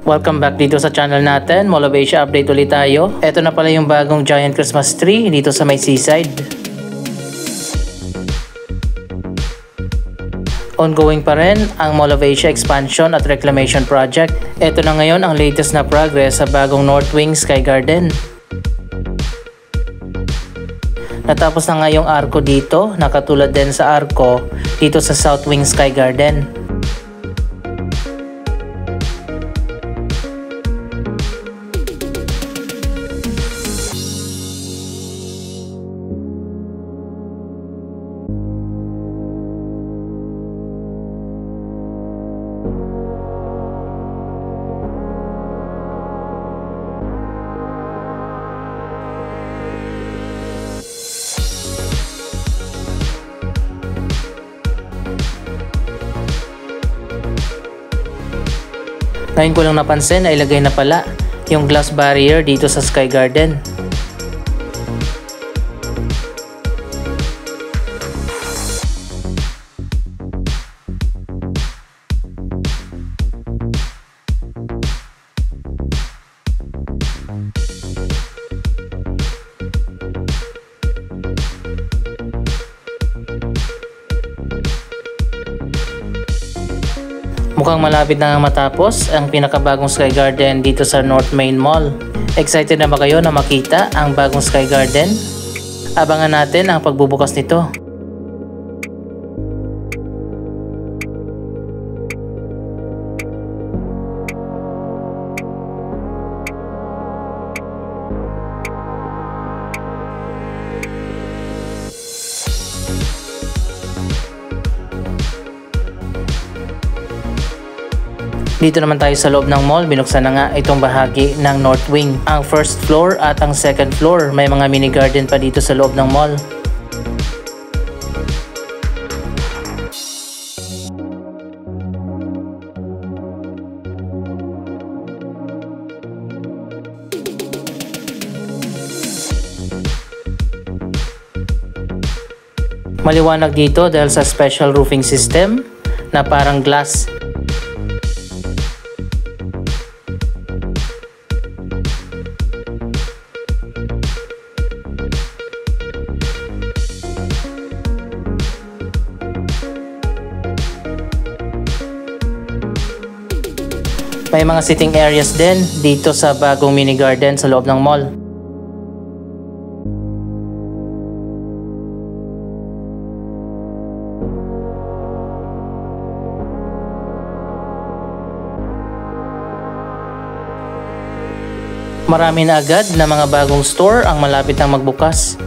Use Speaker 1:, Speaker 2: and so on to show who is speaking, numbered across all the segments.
Speaker 1: Welcome back dito sa channel natin, Mall of Asia update ulit tayo. Ito na pala yung bagong giant Christmas tree dito sa may seaside. Ongoing pa rin ang Mall of Asia expansion at reclamation project. Ito na ngayon ang latest na progress sa bagong North Wing Sky Garden. Natapos na nga yung arko dito, nakatulad din sa arko dito sa South Wing Sky Garden. Ngayon ko lang napansin na ilagay na pala yung glass barrier dito sa Sky Garden. Mukhang malapit na nga matapos ang pinakabagong Sky Garden dito sa North Main Mall. Excited na ba kayo na makita ang bagong Sky Garden? Abangan natin ang pagbubukas nito. Dito naman tayo sa loob ng mall, binuksan na nga itong bahagi ng North Wing. Ang first floor at ang second floor, may mga mini garden pa dito sa loob ng mall. Maliwanag dito dahil sa special roofing system na parang glass. May mga sitting areas din dito sa bagong mini garden sa loob ng mall. Marami na agad na mga bagong store ang malapit nang magbukas.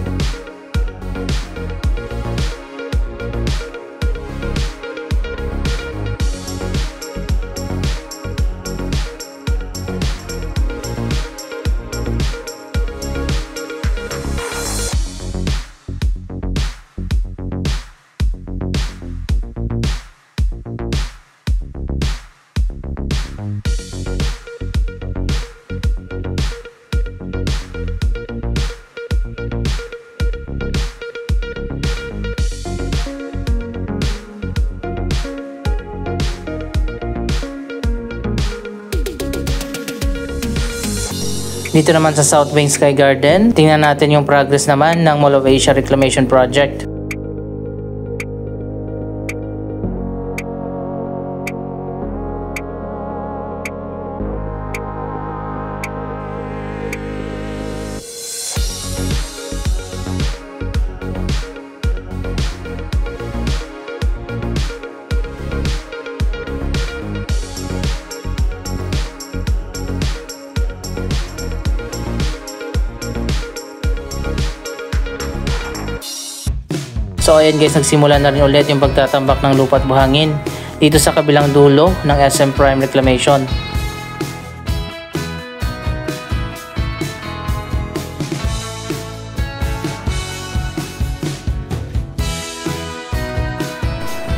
Speaker 1: Dito naman sa South Wing Sky Garden, tingnan natin yung progress naman ng Mall of Asia Reclamation Project. So ayan guys, nagsimula na rin ulit yung pagtatambak ng lupa at buhangin dito sa kabilang dulo ng SM Prime Reclamation.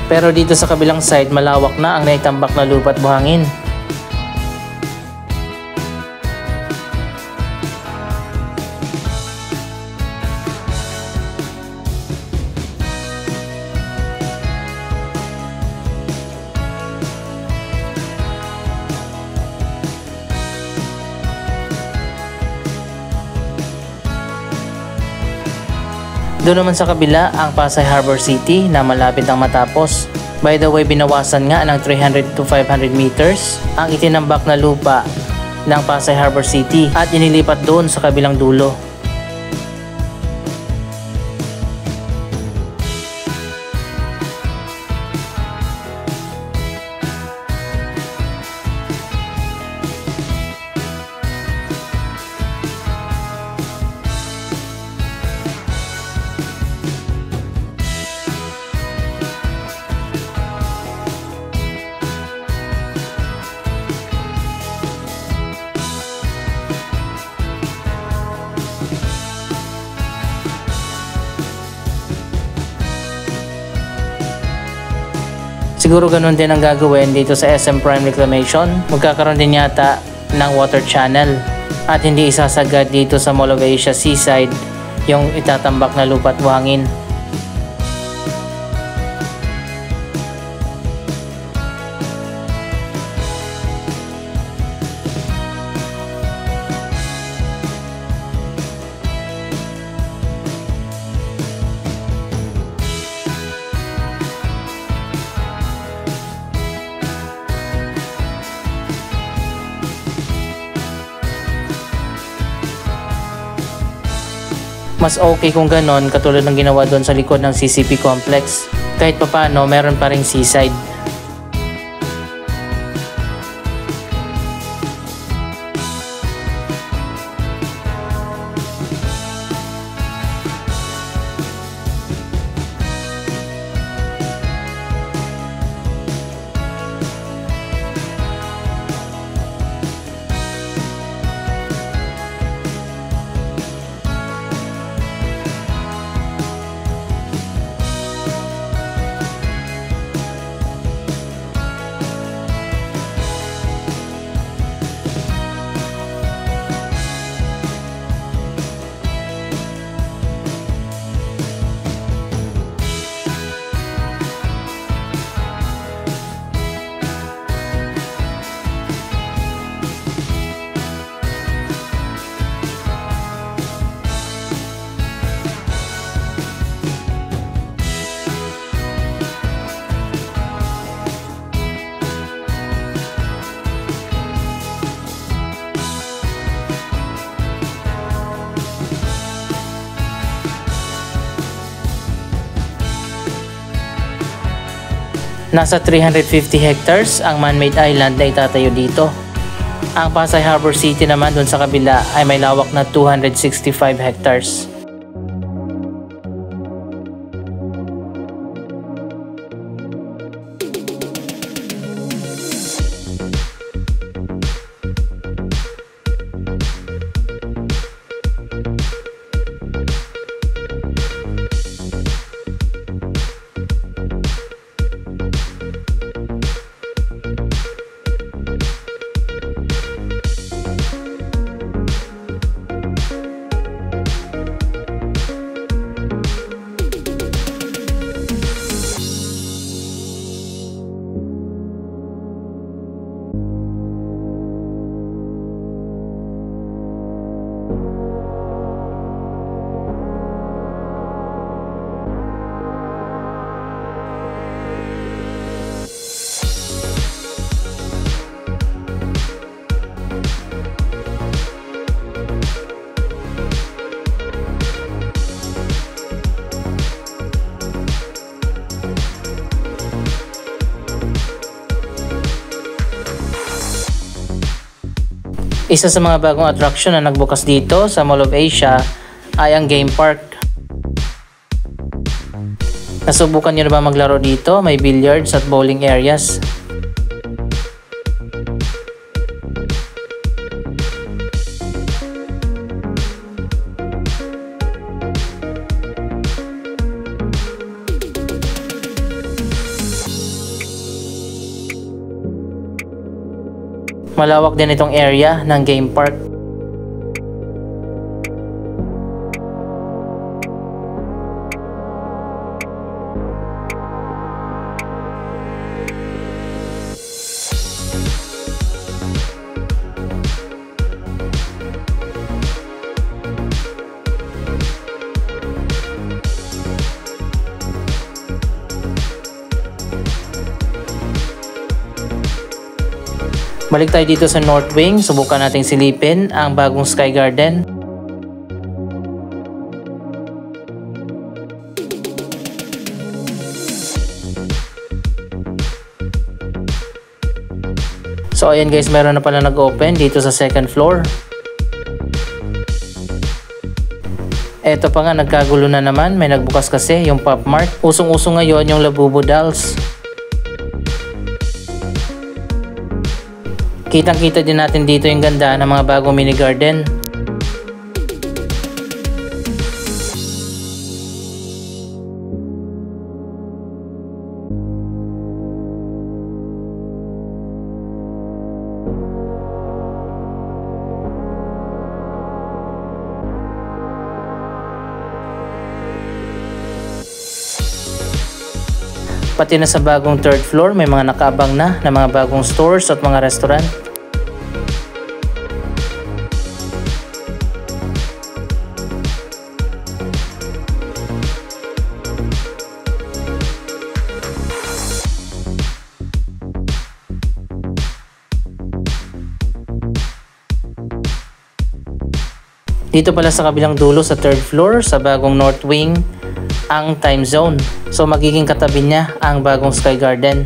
Speaker 1: Pero dito sa kabilang side, malawak na ang naitambak na lupa at buhangin. Doon naman sa kabila ang Pasay Harbor City na malapit ang matapos. By the way, binawasan nga ng 300 to 500 meters ang itinambak na lupa ng Pasay Harbor City at inilipat doon sa kabilang dulo. Siguro ganun din ang gagawin dito sa SM Prime Reclamation. Magkakaroon din yata ng water channel at hindi isasagad dito sa Mall of Asia Seaside yung itatambak na lupa at buhangin. Mas okay kung ganon katulad ng ginawa doon sa likod ng CCP complex. Kahit papano meron pa ring seaside. Nasa 350 hectares ang man-made island na itatayo dito. Ang Pasay Harbor City naman dun sa kabila ay may lawak na 265 hectares. Isa sa mga bagong attraction na nagbukas dito sa Mall of Asia ay ang game park. Nasubukan niyo na ba maglaro dito? May billiards at bowling areas. Malawak din itong area ng game park. Balik tayo dito sa North Wing, subukan nating silipin ang bagong Sky Garden. So ayan guys, meron na pala nag-open dito sa second floor. Eto pa nga, nagkagulo na naman, may nagbukas kasi yung Pop Mart. Usong-uso ngayon yung Labubu Dolls. Kitang-kita din natin dito yung ganda ng mga bagong mini garden. Pati na sa bagong third floor, may mga nakaabang na mga bagong stores at mga restaurant. Dito pala sa kabilang dulo sa third floor, sa bagong North Wing, ang time zone. So magiging katabi niya ang bagong Sky Garden.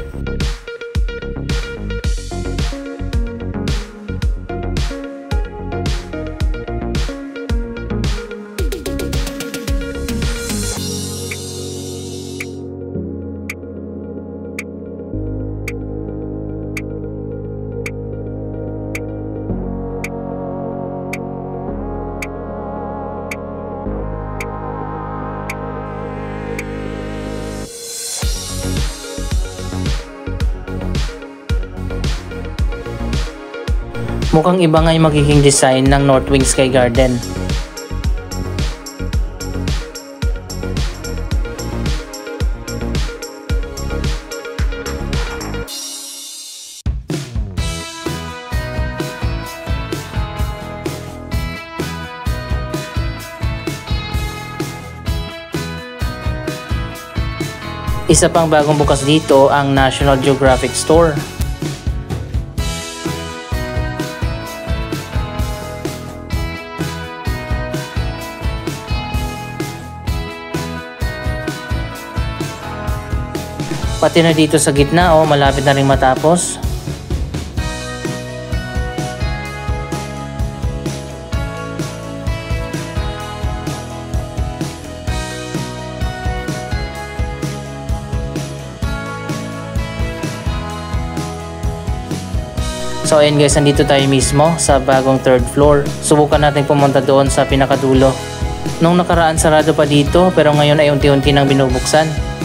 Speaker 1: Mukhang iba nga yung magiging design ng North Wing Sky Garden. Isa pang bagong bukas dito ang National Geographic Store. Pati na dito sa gitna, malapit na rin matapos. So ayun guys, nandito tayo mismo sa bagong third floor. Subukan natin pumunta doon sa pinakadulo. Nung nakaraan sarado pa dito, pero ngayon ay unti-unti nang binubuksan.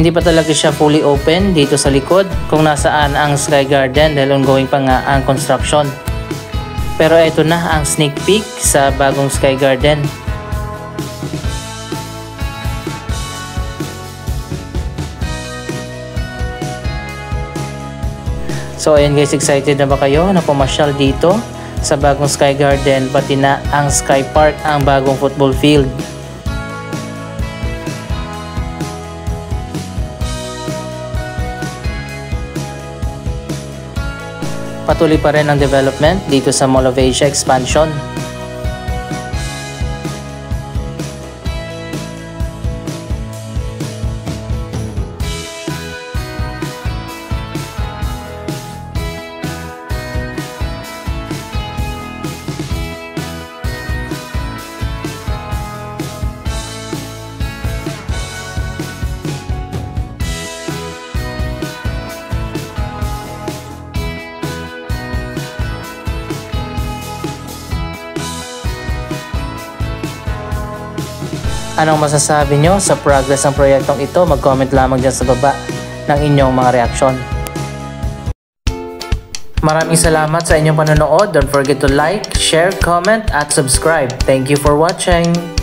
Speaker 1: Hindi pa talaga siya fully open dito sa likod kung nasaan ang Sky Garden dahil ongoing pa nga ang construction. Pero ito na ang sneak peek sa bagong Sky Garden. So ayan guys, excited na ba kayo na pumasyal dito sa bagong Sky Garden, pati na ang Sky Park, ang bagong football field. Patuloy pa rin ang development dito sa Mall of Asia expansion. Anong masasabi nyo sa progress ng proyektong ito? Mag-comment lamang dyan sa baba ng inyong mga reaksyon. Maraming salamat sa inyong panonood. Don't forget to like, share, comment, at subscribe. Thank you for watching!